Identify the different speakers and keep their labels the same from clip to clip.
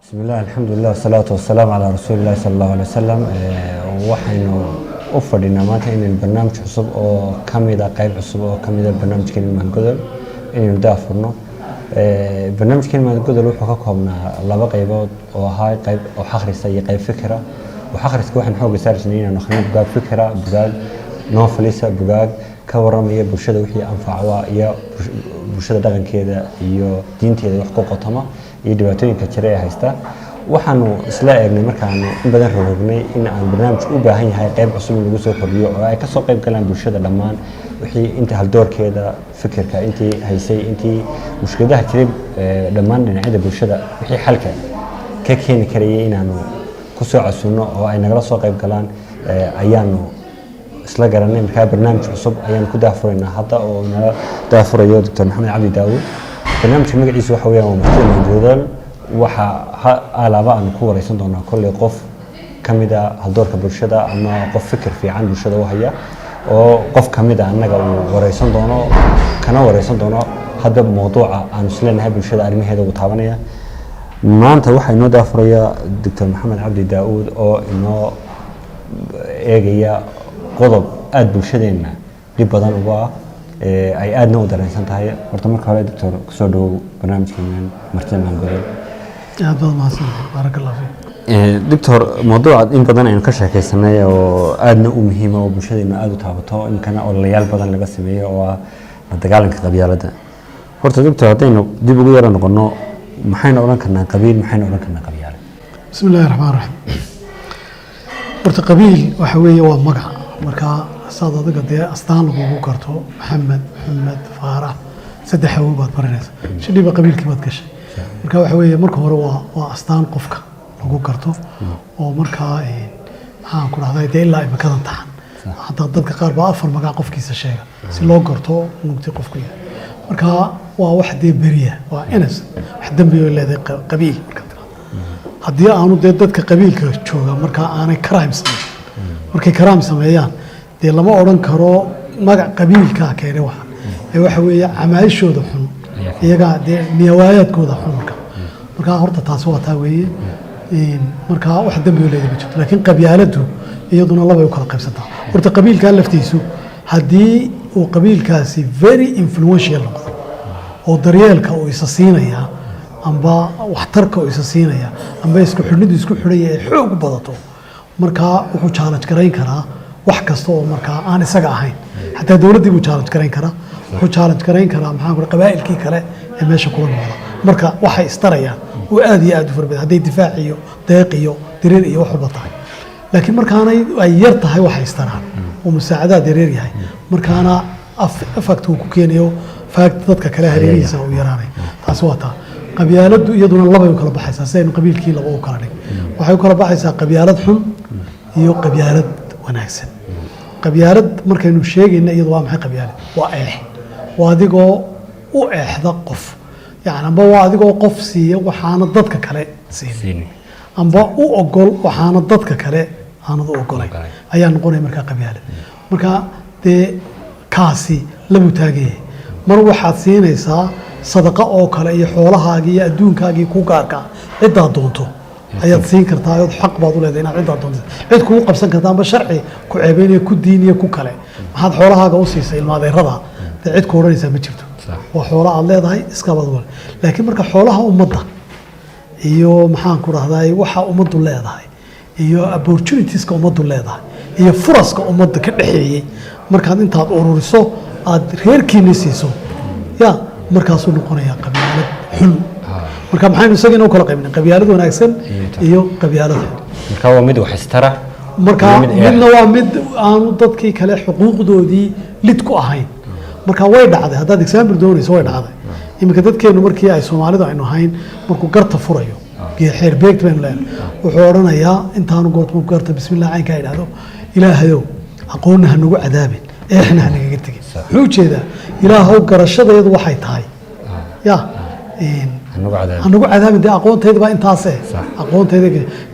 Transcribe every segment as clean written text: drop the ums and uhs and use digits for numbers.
Speaker 1: بسم الله الحمد لله والصلاة والسلام على رسول الله صلى الله عليه وسلم وحين أفردنا مانتا إن البرنامج عصب أو كاميدا قيب عصب أو كاميدا برنامج كلمة القدر إن ندافرنا برنامج كلمة القدر وحكاكمنا لبا قيبات وهاي قيب أو حخرس أي قيب فكرة وحخرس كوحن حوق سارجنين إنه خلينا بقى فكرة بقى نوفليسة بقى كورمية برشة وحي أنفع ويا برشة دغن كذا يو دين كذا يحقق طمع يدبتين كتير هيستا وحنو إسلاء ابن مركان بدن رغبني إن عن برنامج أوباهين هاي قيب عصوم الوسط كرديو أو كسر قيب كلام برشة لمان وحي أنت هالدور كذا فكر كأنت هيسي أنت مشكلة كتير لمان نعيد برشة وحي حلقة كين كريين إنه كسر عصونا أو أي نقرأ قيب كلام أيانو isla garanay marka barnaamij cusub ayaan ku daafurayna hadda oo nala daafurayo Dr. Maxamed Cabdi Daawud barnaamijka magaciisa waxa weeyaan Martin Joodal waxa alaaba aan ku wareysan doonaa kulli qof kamida haldoorka bulshada ama qof fikir fiican bulshada u haya oo qof kamida anaga uu wareysan doono kana wareysan doono hadda mowduuca aan isleenahay bulshada arrimaheeda ugu taabanaya maanta waxa inoo daafuraya Dr. Maxamed Cabdi Daawud oo inoo eegaya qodob aad bulshadeena dib badan uga ay aadna u dareensan tahay horta marka hore doctor soo dhaw barnaamijkan Martin Mangool
Speaker 2: aad baad mahadsan barakallahu
Speaker 1: fiik doctor mowduuca in badan aynu ka sheekaysanay oo aadna u muhiim ah oo bulshadeena aad u taabato in kana ololayaal badan laga sameeyo oo la dagaalanka qabyaaladda horta doctor hadaynu dib ugu yara noqono maxayna oran karnaa qabiil maxayna oran karnaa qabyaalad
Speaker 2: bismillaahir rahmaanir rahiim horta qabiil waxa weeye waa magac marka saad adiga dee astaan lagu garto maxamed faarax saddex hawo baad baranaysa shidhiba qabiilkii baad gashay marka waxa weeye marka hore waa astaan qofka lagu garto oo marka maxaan ku rahday dee ilaa imikadan taxan hatta dadka qaar baa afar magac qofkiisa sheega si loo garto nugti qofku yahay marka waa wax dee beriya waa inas wax dambiyo leedahay qabiil marka haddii aanu dee dadka qabiilka jooga marka aanay crime sameyn markay karaam sameeyaan dee lama oran karo magac qabiilka keenay waxa weeye camaashooda xun iyaga dee niyawaayaadkooda xun marka horta taas waa taa weeye marka wax dambi leeyahay ma jirto laakiin qabyaaladu iyaduna laba ay kala qaybsantaa horta qabiilka laftiisu haddii uu qabiilkaasi very influential noqdo oo daryeelka uu isa siinaya amba waxtarka uu isa siinaya amba isku xidhnidu isku xidhaya ee xoog badato marka wuxuu challenge gareyn karaa wax kasta oo marka aan isaga ahayn hatta dawladdu uu challenge gareyn karaa wuxuu challenge gareyn karaa maxaan ku qabaa'ilkii kale ee meesha kula noqda marka waxay istarayaan oo aad iyo aad u farbad haday difaac iyo deeq iyo dirir iyo wax walba tahay laakiin markaanay ay yar tahay waxay istaraan oo musaacadaad dirir yahay markaana afakt uu ku keenayo fact dadka kale hareerihiisa uu yaraanay taas waa taa qabyaaladu iyaduna laba ay kala baxaysaa sidaynu qabiilkii laba u kala dhig waxay kala baxaysaa qabyaalad xun iyo qabyaalad wanaagsan qabyaalad markaynu sheegayna iyadu waa maxay qabyaalad waa waa adigoo u eexda qof yani amba waa adigoo qof siiya waxaana dadka kale siin amba u ogol waxaana dadka kale aanad u ogolay ayaa noqonaya markaa qabyaalad marka dee kaasi labu taagaya mar waxaad siinaysaa sadaqa oo kale iyo xoolahaagii iyo adduunkaagii ku gaarka ciddaa doonto ayaad siin kartaa oo xaq baad u leedahay inaad ciddaa doonto cid kugu qabsan kartaa amba sharci ku ceebeynaya ku diin iyo ku kale maxaad xoolahaaga u siisay ilmaadeerada cid ku oranaysaa ma jirto waa xoolo aad leedahay iska baad wal laakiin marka xoolaha ummadda iyo maxaan ku rahday waxa ummaddu leedahay iyo opportunitieska ummaddu leedahay iyo furaska ummadda ka dhaxeeyay markaad intaad ururiso aad reerkiina siiso ya markaasuu noqonayaa qabyaalad xun marka maxaynu isagana u kala qaybnay qabyaalad wanaagsan iyo qabyaalad xun
Speaker 1: marka waa mid wax istara
Speaker 2: marka midna waa mid aanu dadkii kale xuquuqdoodii lid ku ahayn marka way dhacday haddaad example doonayso way dhacday iminka dadkeenu markii ay Soomaalidu aynu ahayn markuu garta furayo xeer beegt baynu leenahay wuxuu oranayaa intaanu goorto garta bismillaah aynka idhaahdo ilaahayow aqoonna ha nagu cadaabin eexna ha naga tagin wuxuu jeedaa ilaahow garashadeedu waxay tahay ya hanagu cadaabin dee aqoontayda baa intaas aqoontayda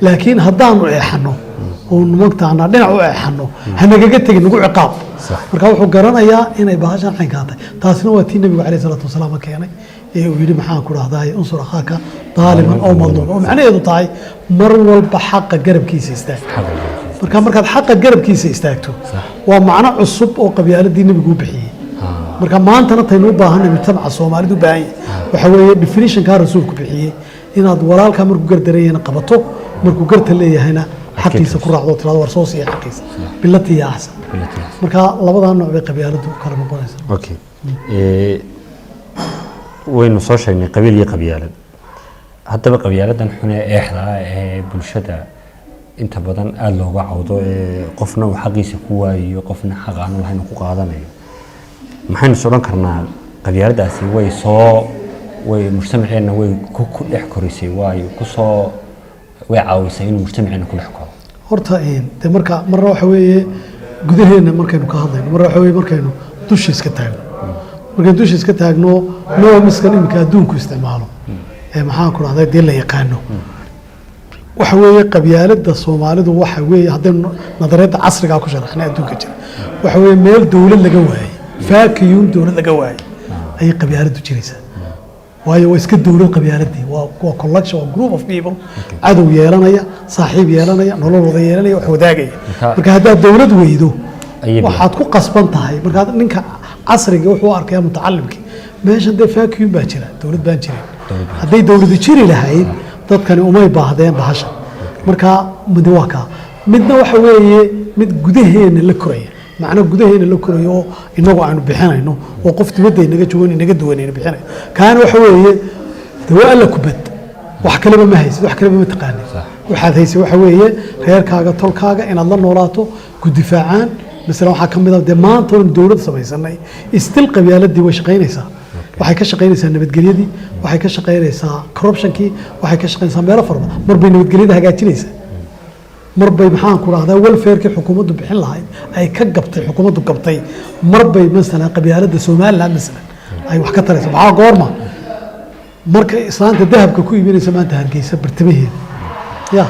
Speaker 2: laakiin haddaanu eexano oo magtaana dhinac u eexano hanagaga tagin nagu ciqaab marka wuxuu garanayaa inay bahashan xinkaatay taasina waa tii nabiga kaleey salaatu wasalaam keenay ee uu yiri maxaan ku raahday unsur akhaaka daaliman oo madluum oo macnaheedu tahay mar walba xaqa garabkiisa istaag markaad xaqa garabkiisa istaagto waa macno cusub oo qabyaaladii nabigu u bixiyay marka maantana taynu u baahanay mujtamaca Soomaalidu u baahan waxa weeye definition ka rasuulku bixiyay inaad walaalka markuu gardareeyana qabato markuu garta leeyahayna xaqiisa ku raacdo tirado war soo siiya xaqiisa bilati ya ahsan marka labada nooc bay qabyaaladu kala noqonaysaa
Speaker 1: okay waynu soo sheegnay qabiil iyo qabyaalad haddaba qabyaaladan xun ee eexda ee bulshada inta badan aad looga cawdo ee qofna uu xaqiisa ku waayo qofna xaq aan lahayn ku qaadanayo maxaynu soo karnaa qabyaaladaasi way mujtamaceena way ku dhex korisay ku soo way caawisay in mujtamaceena ku dhex koro
Speaker 2: horta de marka waxa weeye gudaheena markaynu ka hadlayno waxa weeye markaynu dusha iska taagno dusha iska taagno noo miskan imka adduunku isticmaalo maxaan ku raahday dee la yaqaano waxa weeye qabyaalada Soomaalidu waxa weeye hadaynu nadarada casriga ku sharaxnay adduunka jira waxa weeye meel dawlad laga waayay faakiyuun dawlad laga waayay ay qabyaaladu jiraysaa waayo iska dawlad qabyaaladii waa collection of group of people cadow yeelanaya saaxiib yeelanaya nololooda yeelanaya wax wadaagaya marka hadaa dawlad weydo waxaad ku qasban tahay marka ninka casriga wuxuu arkaya mutacallimkii meeshan de faakiyuun baa jira dawlad baan jirin haday dawladu jiri lahayd dadkani umay baahdeen bahasha marka midwaka midna waxa weeye mid gudaheena la koraya macna gudaheena la korayo inagu aanu bixinayno oo qof dibadda inaga joogan inaga duwanayna bixinayo kaana waxa weeye dawaa la kubad wax kale ma haysid wax kale ma taqaanid waxaad haysid waxa weeye reerkaaga tolkaaga inaad la noolaato ku difaacaan مثلا waxa kamid ah maanta oo dawlad samaysanay istil qabyaaladii way shaqeynaysaa waxay ka shaqeynaysaa nabadgelyadii waxay ka shaqeynaysaa corruptionkii waxay ka shaqeynaysaa meelo farba marbay nabadgelyada hagaajinaysaa marbay maxaan ku raahdaa welfare-kii xukuumaddu bixin lahayd ay ka gabtay xukuumaddu gabtay marbay mesela qabyaalada Soomaaliland mesela ay wax ka taraysaa waxa goorma marka islaanta dahabka ku iibinaysa maanta Hargeysa bartamaheeda ya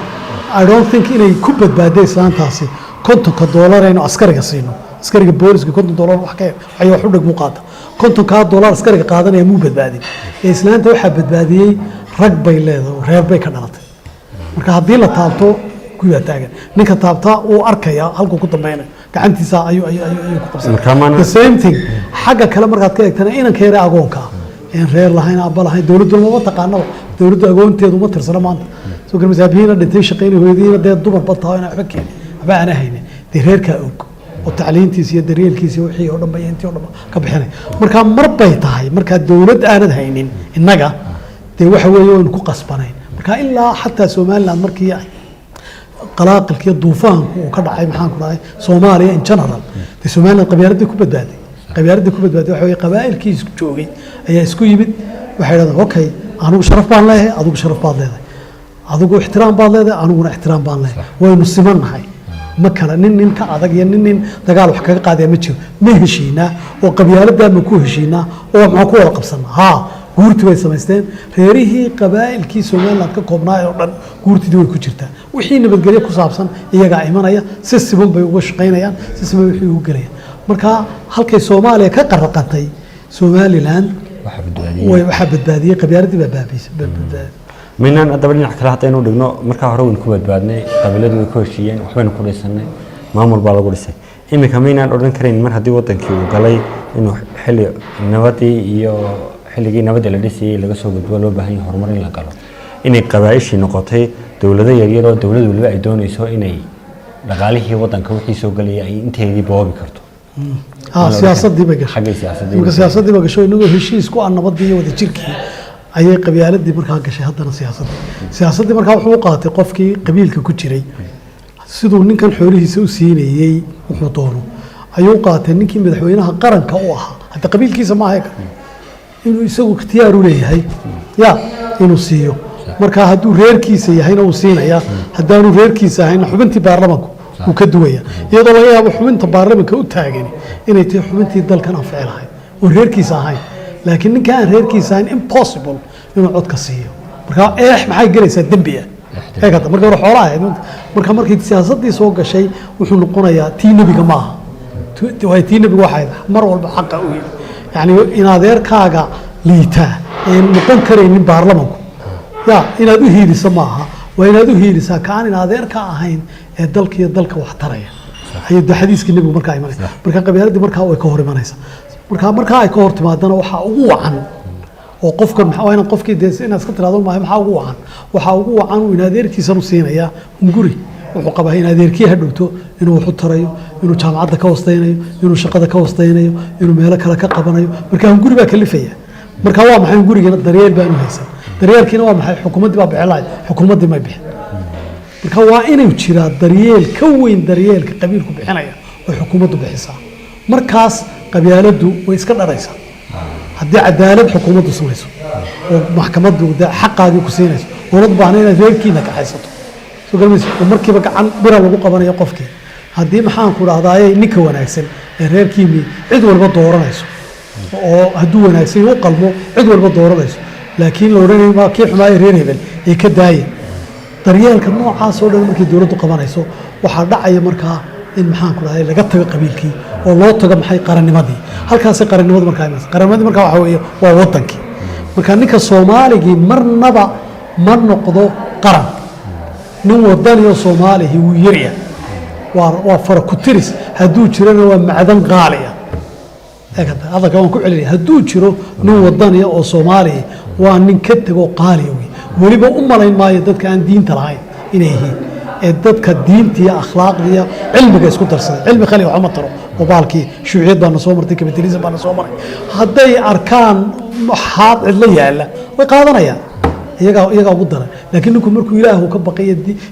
Speaker 2: I don't think inay ku badbaadey islaantaasi $50 aynu askariga siino askariga booliska $50 wax ka ay wax u dhig muuqata $50 askariga qaadanaya muu badbaadin islaanta waxa badbaadiyay rag bay leedahay reer bay ka dhalatay marka hadii la taabto kuwa taagan ninka taabta uu arkaya halku ku dambeeyay gacantiisa ayuu ku qabsan the same thing xaga kale markaad ka eegtana inanka yar agoonka in reer lahayn abba lahayn dawladdu ma taqaano dawladdu agoonteedu ma tirsana maanta soo garmasaabiina dhintay shaqeynay hooyadiina dee dumar badtaa inay wax keenay baan ahayne reerka og oo tacliintiisa iyo daryeelkiisa wixii oo dhanba intii oo dhanba ka bixinay marka marbay tahay marka dawlad aanad haynin inaga waxa weeye oo ku qasbanay marka ilaa xataa Soomaaliland markii ay qalaaqilkii duufaanku uu ka dhacay maxaan ku dhahay Soomaaliya in general Soomaaliland qabyaaladii ku badbaaday waxa weeye qabaa'ilkii isku joogay ayaa isku yimid waxay yiraahdeen okay anigu sharaf baan leeyahay adigu sharaf baad leedahay adigu ixtiraam baad leedahay aniguna ixtiraam baan leeyahay waynu simannahay ma kala nin ka adag iyo nin dagaal wax kaga qaadaya ma jiro ma heshiina oo qabyaalada ma ku heshiina oo ma ku wada qabsanaa ha guurti way samaysteen reerihii qabaa'ilkii Soomaaliland ka koobnaa oo dhan guurtidii way ku jirtaa wixii nabadgelyo ku saabsan iyaga imanaya si siban bay uga shaqeynayaan si siban wixii ugu galayaan marka halkay Soomaaliya ka qarqatay Somaliland waxa badbaadiyay qabyaaladii baa badbaadiyay
Speaker 1: minaan adaba dhinac kale hadaynu dhigno marka hore weyn ku badbaadnay qabiiladu way ku heshiiyeen waxbaynu ku dhisanay maamul baa lagu dhisay imika minaan oran karin mar hadii wadankii uu galay inuu xilli nabadii iyo xilligii nabadda la dhisay laga soo gudbo loo baahan yahay horumar in la galo inay qabaaishi noqotay dawladda yaryar oo dawladdu waliba ay doonayso inay dhaqaalihii wadanka wixii soo galay ay inteedii boobi karto
Speaker 2: siyaasadii bay gashay inagoo heshiis ku aan nabadii iyo wada jirkii ayay qabyaaladii markaa gashay haddana siyaasadii markaa wuxuu u qaatay qofkii qabiilka ku jiray siduu ninkan xoolihiisa u siinayay wuxuu doono ayuu qaatay ninkii madaxweynaha qaranka u ahaa hadda qabiilkiisa ma aha inuu isagu ikhtiyaar u leeyahay inuu siiyo marka hadduu reerkiisa yahayna uu siinaya haddaanu reerkiisa ahayna xubintii baarlamaanku uu ka duwaya iyadoo laga yaabo xubinta baarlamaanka u taagan inay tahay xubintii dalkan anfici lahayd oo reerkiisa ahayn laakiin ninka aan reerkiisa ahayn impossible inuu codka siiyo marka maxay galaysaa dambi eegata marka hore xoolaha marka markii siyaasadii soo gashay wuxuu noqonayaa tii nebiga ma aha way tii nebiga waxay mar walba xaqa u yiri yani in adeerkaaga liitaa ee noqon karaynin baarlamanku ya inaad u hiiliso ma aha waa inaad u hiilisaa kaan in adeerka ahayn ee dalka wax taraya ayuu xadiiskii nebigu markaa imanaysa marka qabyaaladii markaa way ka hor imanaysa markaa ay ka hor timaadana waxaa ugu wacan oo qofkan maxaa inaad qofkii inaad iska tiraado maahay maxaa ugu wacan waxaa ugu wacan in adeerkiisan u siinaya guri wuxuu qabaa in adeerkii hadhowto inuu wax u tarayo inuu jaamacadda ka hostaynayo inuu shaqada ka hostaynayo inuu meelo kale ka qabanayo marka guri baa kalifaya marka waa maxay gurigeena daryeel baan u haysan daryeelkiina waa maxay xukuumaddii baa bixin lahayd xukuumaddii may bixin marka waa inuu jiraa daryeel ka weyn daryeelka qabiilku bixinaya oo xukuumaddu bixisaa markaas qabyaaladdu way iska dharaysaa haddii cadaalad xukuumaddu samayso oo maxkamaddu xaqaagii ku siinayso oolad baahna inaad reerkiina kaxaysato soo galmayso oo markiiba gacan bira lagu qabanayo qofkii haddii maxaan ku dhahdaayey ninka wanaagsan ee reerkiinii cid walba dooranayso oo hadduu wanaagsan u qalmo cid walba dooranayso laakiin la odhanayo ma kii xumaayo reer hebel ee ka daaya daryeelka noocaas oo dhan markii dowladdu qabanayso waxaa dhacaya markaa in maxaan ku dhahday laga tago qabiilkii oo loo tago maxay qarannimadii halkaasay qarannimadu markaa imanaysa qarannimadii markaa waxa weeye waa waddankii marka ninka soomaaligii marnaba ma noqdo qaran nin wadani oo soomaalihii wuu yarya waa fara ku tiris hadduu jirana waa macdan qaaliya hadalka waan ku celinaya hadduu jiro nin wadaniya oo soomaaliya waa nin ka tegoo qaaliya wey weliba u malayn maayo dadka aan diinta lahayn inay yihiin ee dadka diinta iyo akhlaaqda iyo cilmiga isku darsaday cilmi khali waxba ma taro oo baalkii shuuciyad baana soo martay kapitalism baana soo maray hadday arkaan xaad cidla yaalla way qaadanayaan iyagaa ugu daran laakiin ninku markuu ilaahu ka baqay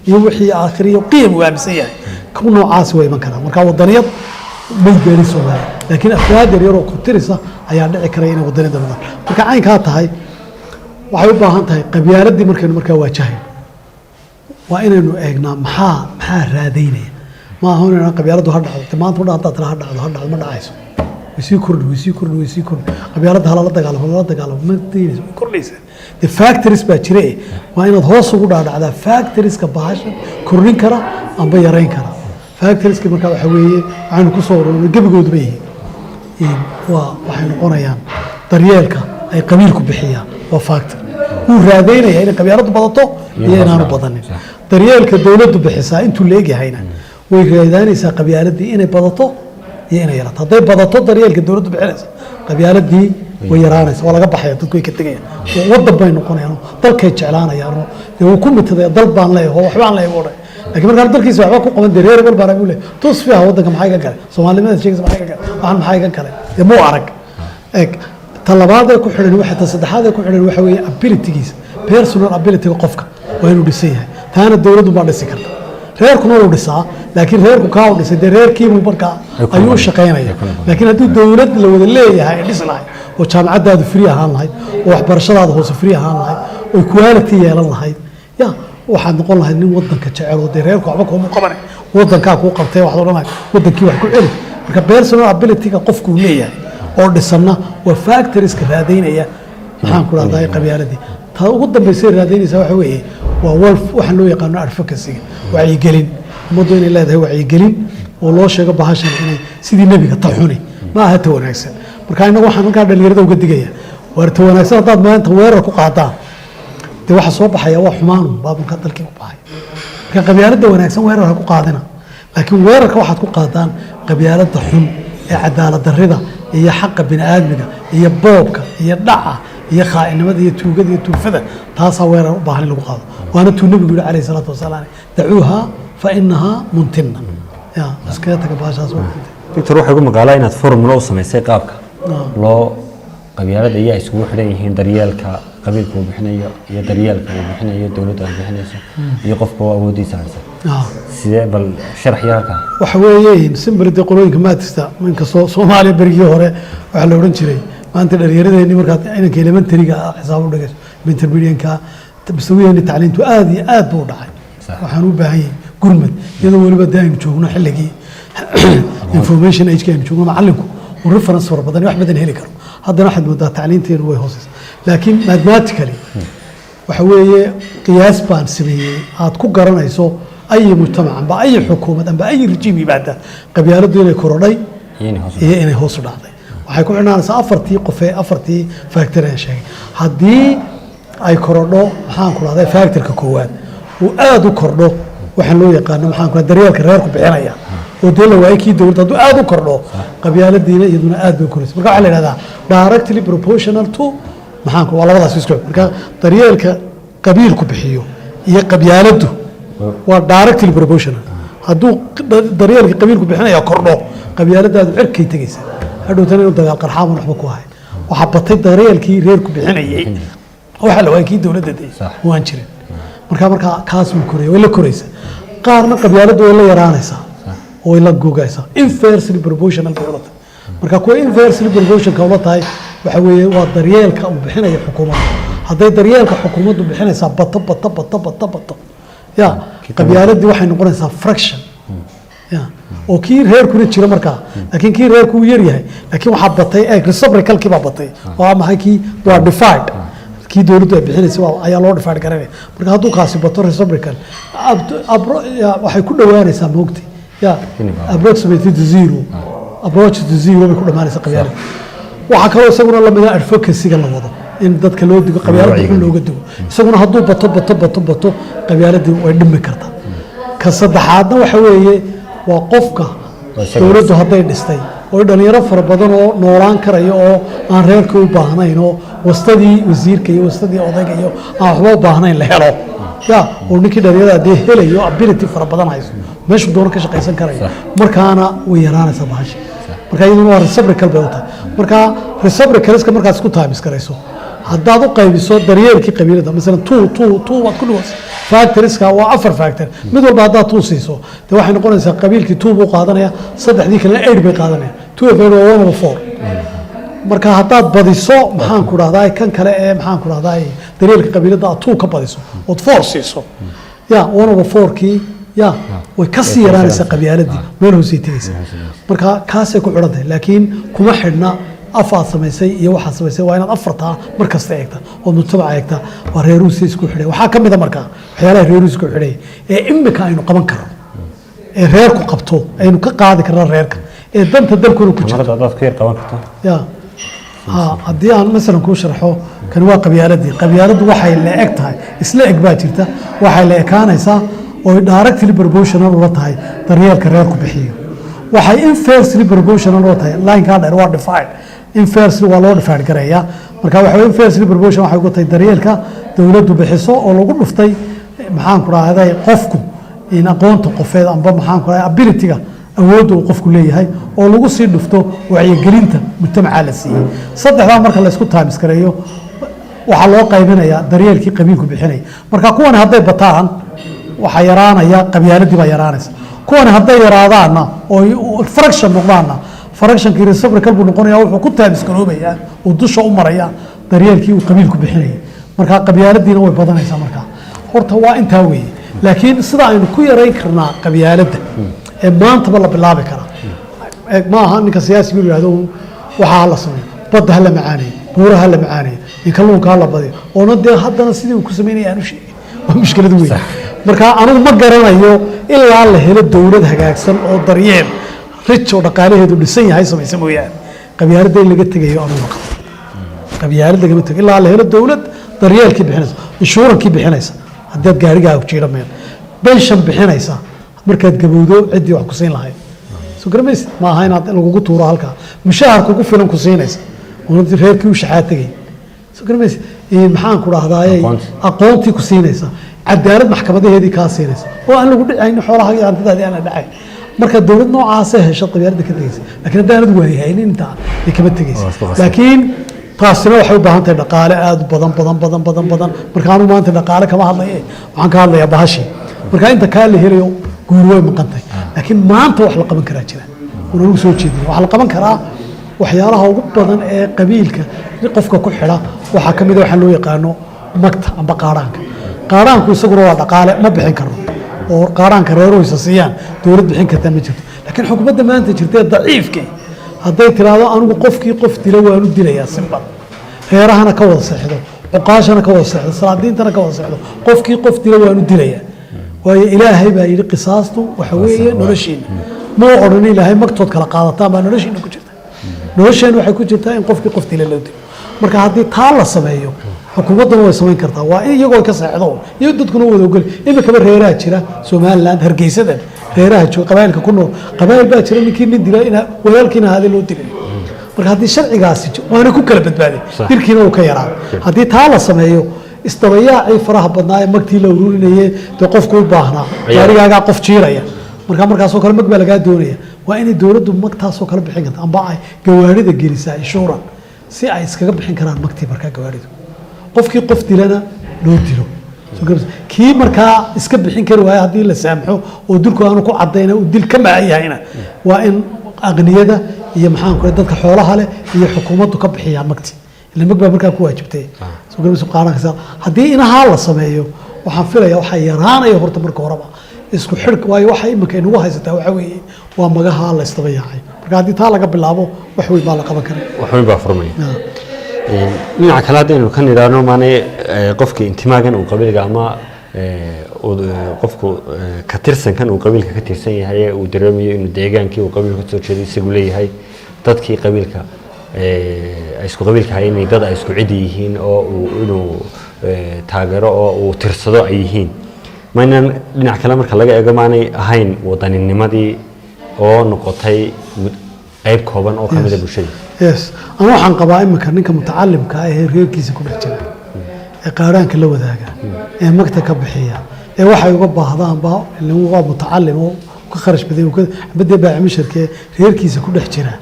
Speaker 2: iyo wixii aakhiriyo qiim uu aaminsan yahay ku noocaasi waa iman karaa marka wadaniyad may gaadhin soomaaliya laakiin afraad yaryaroo ku tirisa ayaa dhici karaya inay wadaniyada noqdaan marka caynkaa tahay waxay u baahan tahay qabyaaladii markaynu markaa waajahayn waa inaynu eegnaa maxaa raadaynaya ma aha inaynu qabyaaladdu ha dhacdo maanta udha haddaad tira ha dhacdo ma dhacayso way sii kordhi qabyaaladda halala dagaalamo ma daynayso way kordhaysaa de factories baa jire waa inaad hoos ugu dhaadhacdaa factorieska bahasha kordhin kara amba yarayn kara factorieska markaa waxa weeye waxaynu ku soo ururnay gebigooduba yihiin waxay noqonayaan daryeelka ay qabiilku bixiyaan waa factor wuu raadaynaya inay qabyaaladdu badato iyo inaanu badanin daryeelka dowladdu bixisaa intuu leegyahayna way raadaanaysaa qabyaaladii inay badato iyo inay yaraato hadday badato daryeelka dowladdu bixinaysa qabyaaladii way yaraanaysa waa laga baxaya dadku way ka tegayaan waddan bay noqonayaan dalkay jeclaanayaan dee wuu ku mitadaya dal baan leeyahay oo waxbaan leeyahay odhan laakiin markaan dalkiisa waxba ku qaban dee reer hebel baan buu leeyahay tus fiiha waddanka maxay ka galay soomaalimada sheegaysa maxay ka galay waxaan maxay ka galay dee muu arag eeg talabaad ee ku xidhan waxa ta saddexaad ee ku xidhan waxa weeye abilitygiisa personal abilityga qofka waa inuu dhisan yahay taana dowladdu baa dhisi karta reerkuna wuu dhisaa laakiin reerku kaa u dhisay dee reerkiibuu markaa ayuu u shaqaynaya laakiin hadduu dowlad la wada leeyahay dhis lahay oo jaamacadaadu free ahaan lahayd oo waxbarashadaada hoose free ahaan lahayd oo quality yeelan lahayd ya waxaad noqon lahayd nin wadanka jecel oo dee reerku waxba kuuma qabanay wadankaa kuu qabtay waxaad odhanahay wadankii wax ku celi marka personal abilityga qofkuu leeyahay oo dhisanna waa factorieska raadaynaya maxaan ku dhahdaa qabyaaladii taa ugu dambaysay raadaynaysaa waxa weeye waa waxaan loo yaqaano advocacyga wacyigelin ummaddu inay leedahay wacyigelin oo loo sheego bahashan inay sidii nebiga ta xuni ma aha ta wanaagsan marka innagu waxaan markaa dhalinyarada uga digaya waar ta wanaagsan haddaad maanta weerar ku qaadaan dee waxa soo baxaya waa xumaanu baa markaa dalkii ku baxay marka qabyaaladda wanaagsan weerar ha ku qaadina laakiin weerarka waxaad ku qaadaan qabyaaladda xun ee cadaalad darrida iyo xaqa bini aadmiga iyo boobka iyo dhaca iyo khaa'inimada iyo tuugada iyo tuufada taasaa weerar u baahan in lagu qaado waana tuu nebigu yihi calayhi salaatu wasalaam dacuuha fa inahaa muntina ya iskaga taga baashaas
Speaker 1: doctor waxay ku maqaalaa inaad formula u samaysay qaabka loo qabyaalada ayaa isugu xidhan yihiin daryeelka qabiilka uu bixinayo iyo daryeelka uu bixinayo dowladda ay bixinayso iyo qofka oo awoodiisa haysa sidee bal sharaxya halkaa
Speaker 2: waxa weeye simbalida qolooyinka maatista inkastoo soomaaliya berigii hore waxaa la odhan jiray maanta dhallinyaradeeni markaad inanka elementariga xisaab u dhigayso intermedianka mustawiyeeni tacliintu aad iyo aad buu u dhacay waxaan u baahan yahay gurmad iyadoo weliba dee aynu joogno xilligii information age aynu joogno macallinku uu reference fara badan wax badan heli karo haddana waxaad moodaa tacliinteenu way hooseysa laakiin mathematically وحوي قياس بان سمية هتكون قرنيسو أي مجتمع أم بأي حكومة أم بأي رجيم بعده قبيلة دين كوروني يعني هو صدقني وحيكون عندنا أفرتي قفة أفرتي فاكتورين شيء هدي أي كورونو حنقول هذا فاكتور كقوات وآدو كورونو وحنلو يقارن حنقول دريال كرير كبيعنايا ودول وايكي دول تدو آدو كورونو قبيلة دين يدون آدو كورس مركا على هذا directly proportional to حنقول والله هذا سيسكو مركا دريال كقبيل كبحيو هي قبيلته ودايركتلي بروبوشنال هادو دريالك قبيلك بخنايا كordho qabyaaladaadu cirkay tagaysa hadhow tan inuu dagaal qarxaamo waxba ku hay waxa batay daryeelkii reerku bixinayay waxa la waayay dawladda waan jirin marka kaas uu koreeyay wala koreysa qaarna qabyaaladu way la yaraanaysa oo la googaysa inversely proportional dawladda marka kuwa inversely proportional ka wada tahay waxa weeye waa daryeelka uu bixinayo xukuumadda haday daryeelka xukuumaddu bixinaysa bato يا قبيلة دي واحد نقول إنسان fraction يا وكير هير كل شيء مركا لكن كير هير كل يريه لكن واحد بطي ريسبر كل كي بطي وهم هاي كي واحد ديفايد كي دولته بحين سوا أي الله ديفايد كريه مركا هادو كاسي بطور ريسبر كل يا واحد كل دوار إنسان وقتي يا approximately to zero approach to zero بيكون ما نسق قبيلة واحد كلو سوون الله من الفوكس يقول الله إن ذات كلو دي قبيلة كله قدو سوون هادو بطو قبيلة دي ويدمي كرتا كصد حادنا وحويه وقفك دولته هذا يدستي ويدنا يرفع بدنه نوران كريه أو عن ريركو باهنينه واستدي وزير كي واستدي أوضاع كيو أحوال باهنين لهلا يا ونكيد رياضة ده هلا يو أبيرتي فرق بدن عايز مش بدون كش قيسن كريه مركانا ويرانا سباش مركا يدنا رسبر كلبه مركا رسبر كريس كمركا سكوت هايمس كريسو هذا قيبسو دريال كي قبيلة مثلا تو وكل وس فاكتورس كا وعفر فاكتور مثل بعض تو سيسو ده واحد نقول إنسان قبيل كي تو بقادنا يا صدق ذيك اللي إيد بقادنا تو فين وون وفور مركا هذا بديسو محن كورا داي كان كلا محن كورا داي دريال كي قبيلة ده تو كبديسو وتفور سيسو يا وون وفور كي يا وكسر رأس قبيلة دي منه سيتيس مركا كاسة كعرضه لكن كم حدنا أفعل سميسي يوحى سميسي وأنا أفرطها مركز تأكتا والمجتمع أكتا وريروس يسكو حري وحاكم إذا مركا حياله ريروس يسكو حري إما كأنه قبن كرر ريركو قبطو أنه كقاعد كرر ريرك دم تدل كله كتير
Speaker 1: مرة أضاف كثير قبن كتير
Speaker 2: يا الديان مثلا كل شرحه كان هو قبيلة وحي اللي أكتها إسلاء إقباتيرته وحي اللي كان يسا وداركت البروبوشنال وطهي طريقة كريركو بحيه وحي inversely proportional وطهي لاين كان ريوارد ديفايد inversely waa loo dhifaan gareeyaa marka waxa weeye inversely proportion waxay ku tahay daryeelka dawladdu bixiso oo lagu dhuftay maxaan ku raahday qofku in aqoonta qofeed amba maxaan ku raahday ability-ga awoodda uu qofku leeyahay oo lagu sii dhufto wacyigelinta mujtamaca la siiyay saddexdaa marka la isku times gareeyo waxa loo qaybinayaa daryeelkii qabiilku bixinay marka kuwan hadday bataan waxa yaraanaya qabyaaladii baa yaraanaysa kuwan hadday yaraadaana oo fraction noqdaana fraction kii sabr kalbu noqonaya wuxuu ku taabisgaroobaya oo dusha u maraya daryeelkii uu qabiilku bixinayay marka qabyaaladiina way badanaysaa marka horta waa intaa weeye laakiin sida aynu ku yareyn karnaa qabyaaladda ee maanta la bilaabi karaa ma aha ninka siyaasiga yiraahdo waxa la sameeyo badda hala macaanay buuraha la macaanay in kalluunka la badiyo oo dee haddana sidii uu ku sameynayay aanu sheegay waa mushkilad weyn marka anigu ma garanayo ilaa la helo dawlad hagaagsan oo daryeel rich oo dhaqaalaheedu dhisan yahay samaysan mooyaan qabyaaladda in laga tagayo aanu qabo qabyaaladda laga tagay ilaa la helo dawlad daryeelkii bixinaysa inshurankii bixinaysa haddaad gaarigaaga ku jiira meel pension bixinaysa markaad gabowdo ciddii wax ku siin lahayd soo garamays ma aha inaad lagugu tuuro halkaa mushaharka ugu filan ku siinaysa oo reerkii u shaxaa tagay soo garamays maxaan ku dhahdaayay aqoontii ku siinaysa cadaalad maxkamadaheedii kaa siinaysa oo aan lagu dhicaynin xoolaha iyo hantidaadii aan la dhacayn marka dawlad noocaas ah hesho qabyaaladda ka tagaysa laakiin haddaanad waayahaynin inta ay kama tagaysa laakiin taasina waxay u baahan tahay dhaqaale aad badan marka aanu maanta dhaqaale kama hadlaye waxaan ka hadlayaa bahashii marka inta kaa la helayo guur way maqantay laakiin maanta wax la qaban karaa jira una ugu soo jeedin wax la qaban karaa waxyaalaha ugu badan ee qabiilka qofka ku xidha waxaa ka mid ah waxaan loo yaqaano magta amba qaaraanku isaguna waa dhaqaale ma bixin karo oo qaaraanka reeruhaysa siiyaan dawlad bixin kartaa ma jirto laakiin xukuumadda maanta jirtee daciifkii hadday tiraahdo anigu qofkii qof dila waanu dilayaa simba reerahana ka wada seexdo عقاشنا كوسعد صلادين تنا كوسعد قف ديلا وانو ديليا واي إلهي با يلي قصاصته وحوية نرشين ما أورني إلهي مقتود كلا قاضتا ما نرشين كجرتا نرشين waxay ku jirtaa in qofkii qof dila loo dilo marka hadii taa la sameeyo xukuumaddu way sameyn kartaa waa in iyagoo ka saacdo iyo dadkuna wada ogol imika reeraha jira Soomaaliland hargeysadan reeraha jooga qabaylka ku nool qabayl baa jira ninkii nin dila ina walaalkiina hadii loo dilay marka hadii sharcigaasi waana ku kala badbaaday dilkiina uu ka yaraa hadii taa la sameeyo istabayaacii faraha badnaa ee magtii la ururinayay dee qofku u baahnaa gaarigaaga qof jiiraya markaasoo kale mag baa lagaa doonaya waa inay dowladdu magtaasoo kale bixin karta amba ay gawaarida gelisaa inshuuran si ay iskaga bixin karaan magtii markaa gawaaridu qofkii qof dilana loo dilo kii markaa iska bixin kari waayo haddii la saamxo oo dilku aanu ku cadayna uu dil ka macan yahayna waa in aqniyada iyo maxaan ku dadka xoolaha leh iyo xukuumaddu ka bixiyaan magtii ila mag baa markaa ku waajibtay haddii inahaa la sameeyo waxaan filayaa waxaa yaraanaya horta marka horeba isku xidh waayo waxa imika inagu haysataa waxa weeye waa magaha la istabayaacay marka haddii taa laga bilaabo wax weyn baa la qaban karaa
Speaker 1: wax weyn baa furmaya dhinaca kale haddaynu ka nidhaahno maanay qofkii intimaagan uu qabiilka ama qofku ka tirsankan uu qabiilka ka tirsan yahay uu dareemayo inuu deegaankii uu qabiilka ka soo jeeday isagu leeyahay dadkii qabiilka ay isku qabiilka hayeen dad ay isku cid yihiin oo inuu taageero oo uu tirsado ay yihiin maynan dhinac kale marka laga eego maanay ahayn wadanninimadii oo noqotay qayb kooban oo kamid ah bulshada
Speaker 2: yes ana waxaan qabaa imika ninka mutacallimka ah ee reerkiisa ku dhex jira ee qaaraanka la wadaaga ee magta ka bixiya ee waxay uga baahdaan baa inuu waa mutacallim oo ka kharash badan oo badee baa misharka reerkiisa ku dhex jira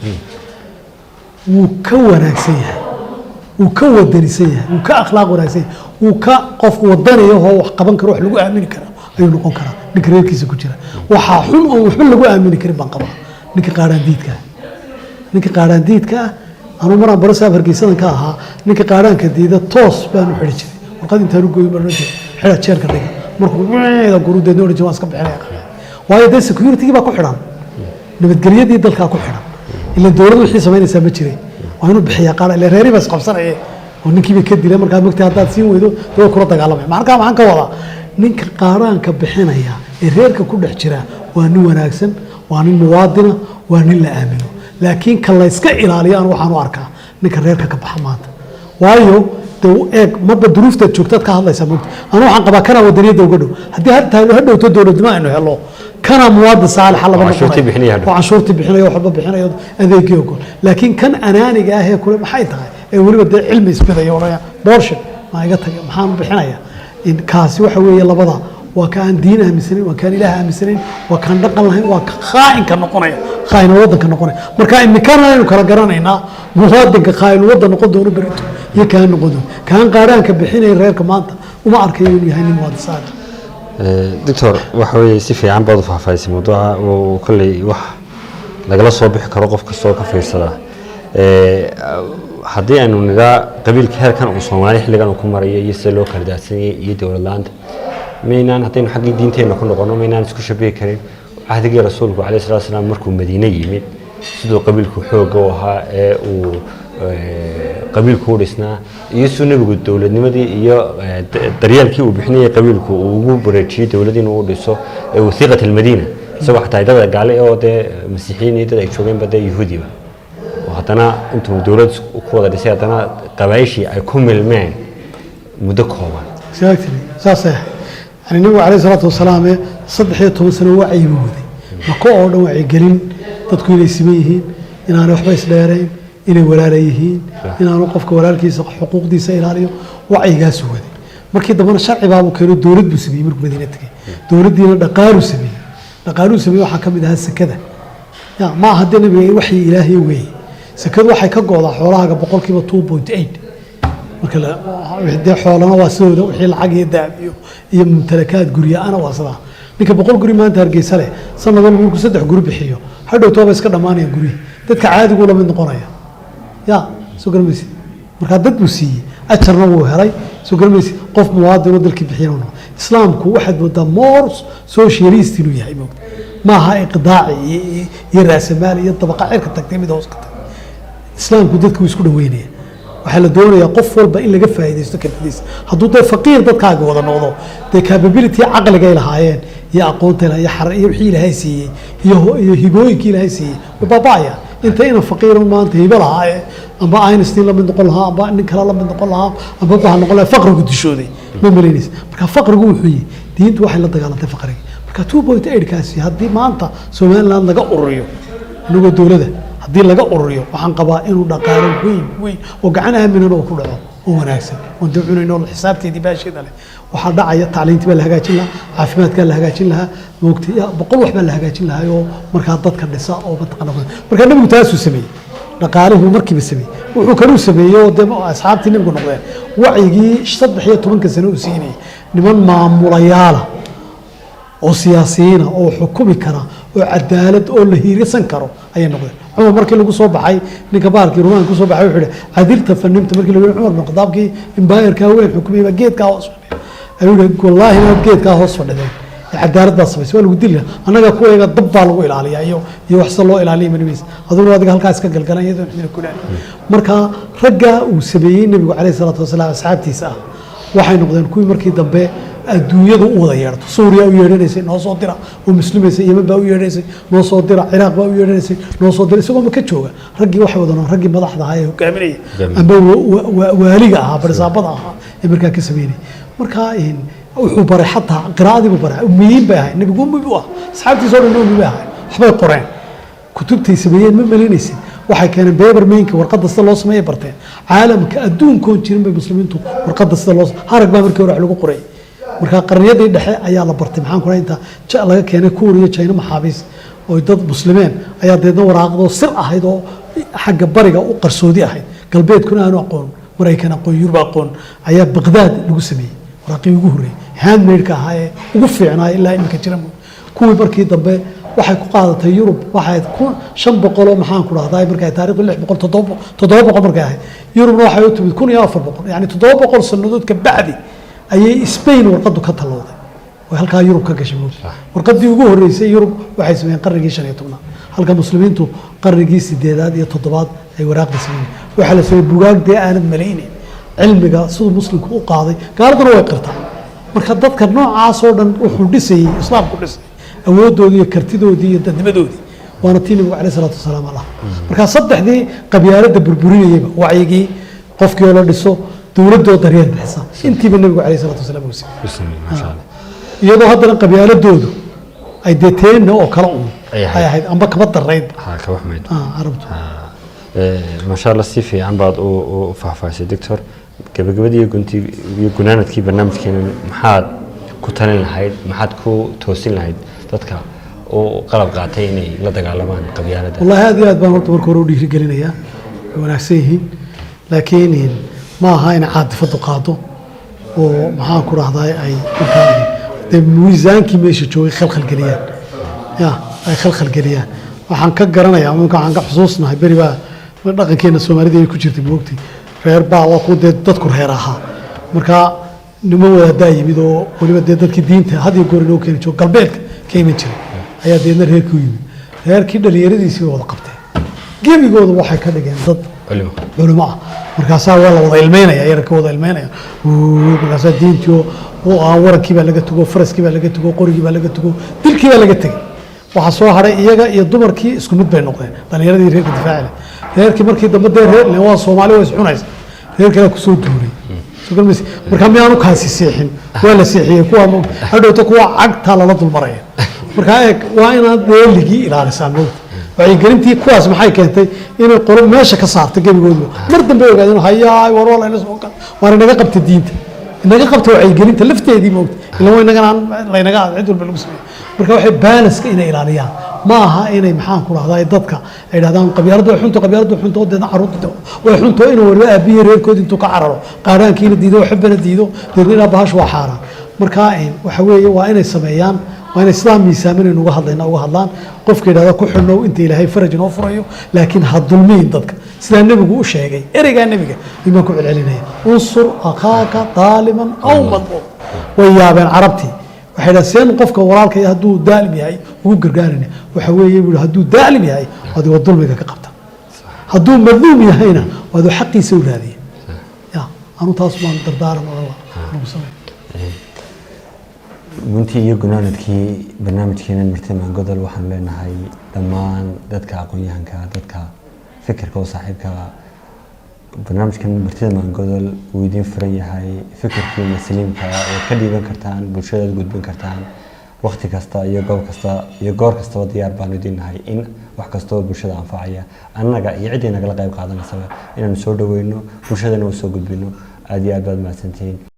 Speaker 2: wuu ka wanaagsan yahay wuu ka wadanisan yahay wuu ka akhlaaq wanaagsan yahay wuu ka qof wadanayo oo wax qaban karo wax lagu aamini karo ayuu noqon karaa ninka reerkiisa ku jira waxa xun oo waxba lagu aamini karin baan qabaa ninka qaaraan diidka anu maraan baro saab hargeysadan ka ahaa ninka qaaraanka diida toos baan u xidhi jiray warqad intaan u gooyin baan xidha jeerka dhiga markuu weeda gurudeedna odhan jiray waan iska bixinaya waayo dee security baa ku xidhan nabadgelyadii dalkaa ku xidhan ila dowladdu wixii samaynaysaa ma jiray waa inuu bixiyaa qaar ila reeri baa isqabsanaya oo ninkii bay ka dileen markaa magtaa haddaad siin weydo dee kula dagaalamaya markaa maxaan ka wadaa ninka qaaraanka bixinaya ee reerka ku dhex jira waa nin wanaagsan waa nin muwaadina waa nin la aamino laakiin ka la iska ilaaliyo aan waxaan u arkaa ninka reerka ka baxa maanta waayo eeg marba duruuftaad joogtaad ka hadlaysaa mogta anu waxaan qabaa kanaa wadaniyadda uga dhow haddii ha dhowto dowladnimo aynu helo kanaa muwaadin saalixa laba noqonayo oo canshuurtii bixinayo waxba bixinayo adeegii ogol laakiin kan anaaniga ah ee kule maxay tahay ee weliba dee cilmi isbidaya odhanaya boorshin maa iga tagay maxaan bixinaya kaasi waxa weeye labada waa ka aan diin aaminsanayn waa kaan ilaah aaminsanayn waa kaan dhaqan lahayn waa khaa'inka noqonaya khaa'in waddanka noqonaya marka imikana aynu kala garanaynaa muwaadinka khaa'in waddan noqon doono berito iyo kaan noqon doono kaan qaaraanka bixinaya reerka maanta uma arkayo inuu yahay nin muwaadin saalix
Speaker 1: doctor waxa weeye si fiican baad u faahfaahisay mawduuca oo kolley wax lagala soo bixi karo qof kastoo ka fiirsada haddii aynu nidaa qabiilka heerkan uu Soomaali xilligan uu ku marayo iyo sida loo kala daadsanayay iyo dowlad la'aanta maynaan haddaynu xaggii diinteena ku noqono maynaan isku shabihi karin cahdigii rasuulku calayhi salaatu wasalaam markuu madiine yimid sidoo qabiilku xoogga u ahaa ee uu qabiilku u dhisnaa iyo sidoo nabigu dowladnimadii iyo daryeelkii uu bixinayay qabiilku uu ugu bareejiyay dowladii inuu u dhiso ee wasiiqat almadiina isagoo xataa dad gaale oo dee masiixiyiin iyo dad ay joogeen badda yahuudiba oo haddana intuu dowlad ku wada dhisay haddana qabaayishii ay ku milmeen muddo kooban
Speaker 2: saasay يعني النبي عليه الصلاة والسلام صدق حياته سنة وعي بودي ما كون وعي قليل تدخل يسميهين إن أنا وحبي سلارين إن ولا ليهين إن أنا وقفك ولا الكيس حقوق دي سير عليه وعي جاسو هذي ما كده من الشرع بابو كانوا دولد بسبي مرك مدينتك دولد دينا دقارو سبي وحكم ده هسه كذا يا ما هدينا بوحي إلهي وي سكذا وحي كجوضة حوالها بقول كيما 2.8 marka wixii xoolana waa soo wixii lacag iyo daab iyo mumtalakaad guriga ana waasada ninka 100 guri maanta Hargeysa leh sanad walba uu 3 guri bixiyo hadhow tooba iska dhamaanaya guri dadka caadigu la mid noqonaya ya soo garmaysi marka dad buu siiyay ajarna wuu helay soo garmaysi qof muwaadin dalkii bixiyana islaamku waxad wada more socialist inuu yahay moogta ma aha iqdaaci iyo raasamaal iyo tabaqa cirka tagtay mid hoos ka tag islaamku dadku isku dhaweynaya waxaa la doonayaa qof walba in laga faa'iidaysto kartidiisa hadduu dee faqiir dadkaaga wada noqdo dee capability caqligay lahaayeen iyo aqoonta iyo iyo wixii ilaahay siiyey iyo hibooyinkii ilaahay siiyey way baaba'aya inta ina faqiiran maanta hibo lahaa amba Einstein la mid noqon lahaa amba nin kale la mid noqon lahaa amba waxa noqon lahaa faqrigu dishooday ma malaynaysa marka faqrigu wuxuu yahay diintu waxay la dagaalantay faqriga marka 2.8 kaasi haddii maanta Somaliland laga ururiyo inagoo dowladda haddii laga ururiyo waxaan qabaa inuu dhaqaalo weyn oo gacan aaminan oo ku dhaco oo wanaagsan oo ducunayno xisaabteedii baashida leh waxa dhacaya tacliintii baa la hagaajin lahaa caafimaadka la hagaajin lahaa moogtay boqol wax baa la hagaajin lahaa oo markaa dadka dhisa oo mataqaana marka nabigu taasuu sameeyay dhaqaaluhu markiiba sameeyay wuxuu kaloo sameeyay oo dee asxaabtii nabigu noqdeen wacigii 13 sano uu siinay niman maamulayaal oo siyaasiyiin oo xukumi kara oo cadaalad oo la hiirsan karo ayay noqdeen cumar markii lagu soo baxay ninka baarkii rumaan ku soo baxay wuxuu yiri cadilta fanimta markii lagu cumar maqdaabkii imbaayirka weyn xukumiyay geedka hoos ayuu wallahi ma geedka hoos fadhiday cadaalad baa sameysay waa lagu dilaa anaga kuweega dab baa lagu ilaaliyaa iyo wax loo ilaaliyo maniis aduu adiga halkaas ka galgalan iyadoo xidin ku leeyahay marka ragga uu sameeyay nabigu kaleey salaatu wasalaam asxaabtiisa waxay noqdeen kuwii markii dambe adduunyadu u wada yeerto Suuriya u yeedhanaysay noo soo dira oo muslimiisay Yemen baa u yeedhanaysay noo soo dira Ciraaq baa u yeedhanaysay noo soo dira isagoo ma ka jooga raggii waxay wadaan raggii madaxda ahaa ee hogaaminaya amba waaliga ahaa barsaabada ahaa ee markaa ka sameeyay marka wuxuu baray xataa qiraa'adii buu baray ummiyiin baa ahay nabigu ummi buu ah asxaabtiisa oo ummi baa ahay waxbay qoreen kutubtay sameeyeen ma malaynaysid waxay keeneen beber meenka warqadda sida loo sameeyay barteen caalamka adduunkoon jirin bay muslimiintu warqadda sida loo harag baa markii hore wax lagu qoray marka qarniyadii dhexe ayaa la bartay maxaan ku raynta laga keenay Kuuriya China maxaabiis oo dad muslimiin ayaa deedna waraaqdo sir ahayd oo xagga bariga u qarsoodi ahayd galbeedkuna aanu aqoon Mareykan aqoon Yurub aqoon ayaa Baghdad lagu sameeyay waraaqii ugu horeeyay handmade ka ahaa ugu fiicnaa ilaa imika jira kuwii markii dambe waxay ku qaadatay Yurub waxay 500 maxaan ku raahday markay taariikhdu 600 700 markay ahayd Yurubna waxay u timid 1400 yani 700 sanadood ka bacdi ayay Spain warqadu ka talowday oo halka Yurub ka gashay warqadii ugu horeysay Yurub waxay sameeyeen qarnigii 15 halka muslimiintu qarnigii 8 iyo 7 ay waraaqda sameeyeen waxa la soo buugaagtay aanad maleeyeen cilmiga sidoo muslimku u qaaday gaaladuna way qirtaa marka dadka noocaas oo dhan wuxuu dhisay islaamku dhisay awoodoodii iyo kartidoodii iyo dadnimadoodii waana tii nabiga kaleey salaatu wasalaam allah marka saddexdii qabyaalada burburinayba wacigii qofkii oo la dhiso dawladooda daryeel bixisa intiiba nabiga kaleey salaatu wasalaam uu sameeyay ma sha Allah iyadoo haddana qabyaaladoodu ay deeteen oo kala ay ahayd amba kaba darayd
Speaker 1: ka wax meed
Speaker 2: arabtu
Speaker 1: ma sha Allah si fiican baad u faahfaahsay doctor gabagabadii gunti iyo gunaanadkii barnaamijkeena maxaad ku talin lahayd maxaad ku toosin lahayd dadka oo qalab qaatay inay la dagaalamaan qabyaalada
Speaker 2: wallahi aad baan horta markii hore u dhiiri gelinayaa wanaagsan yihiin laakiin ma aha in caadifadu qaado oo maxaan ku raahday ay miisaankii meesha joogay khalkhal geliyaan ay khalkhal geliyaan waxaan ka garanayaa waxaan ka xusuusnahay bari baa dhaqankeena Soomaalida ay ku jirtay moogtay reer baa waa ku dadku reer ahaa marka nimo wada yimid oo waliba dadkii diinta had iyo goor inoo keenay joog galbeedka ka iman jiray ayaa deedna reerku yimid reerkii dhalinyaradiisii wada qabtay gebigooda waxay ka dhigeen dad culimo ah markaasaa waa la wada ilmeynaya yarka wada ilmeynaya markaasaa diintii oo warankii baa laga tago faraskii baa laga tago qorigii baa laga tago dilkii baa laga tagay waxa soo haray iyaga iyo dumarkii isku mid bay noqdeen dhalinyaradii reerka difaaca reerkii markii dambe reer waa Soomaali way iscunaysa reerka ku soo duuray sugalmis marka miyaanu kaasi seexin waa la seexiyay kuwa hadhowta kuwa cagta la dulmaraya marka waa inaad deeligi ilaalisaa waxay garintii kuwaas maxay keentay inay qoro meesha ka saarto gabigoodu mar dambe ogaadeen hayaa war wala ina soo war inaga qabta diinta inaga qabta waxay garinta lafteedii moogta ila way inaga la inaga cid walba lagu sameeyo marka waxay balance inay ilaaliyaan ma aha inay maxaan ku raahday dadka ay yiraahdaan qabyaaladu xunto deedna caruurta way xunto inuu warba aabiye reerkood intuu ka cararo qaaraankiina diido xubna diido deedna bahash waa xaaraan marka waxa weeye waa inay sameeyaan وأنا إسلام يسامن إنه وهذا وهذان قف كده هذا كحنا وأنت إلهي فرج نوفره لكن هالظلمين ضدك سيدنا النبي يقول شيء جاي إرجع النبي بما كل علينا انصر أخاك ظالما أو مظلوم ويا بين عربتي وحين سين قفك وراك يهدو دالم هاي وقر قارني وحوي يقول هدو دالم هاي هذا الظلم كقبته هدو مظلوم هنا وهذا حق يسوي هذه anu taas baan dardaaran oo lagu sameeyo
Speaker 1: runtii iyo gunaanadkii barnaamijkeena martida maangodol waxaan leenahay dhammaan dadka aqoon-yahanka dadka fikirka oo saaxiibka barnaamijkan martida maangodol wuu idiin furan yahay fikirkiina saliimka oo ka dhiiban kartaan bulshada gudbin kartaan waqti kasta iyo goob kasta iyo goor kastaba diyaar baan idin nahay in wax kasta oo bulshada anfacaya annaga iyo ciddii nagala qayb qaadanaysaba inaanu soo dhaweyno bulshadana u soo gudbino aad iyo aad baad mahadsantihiin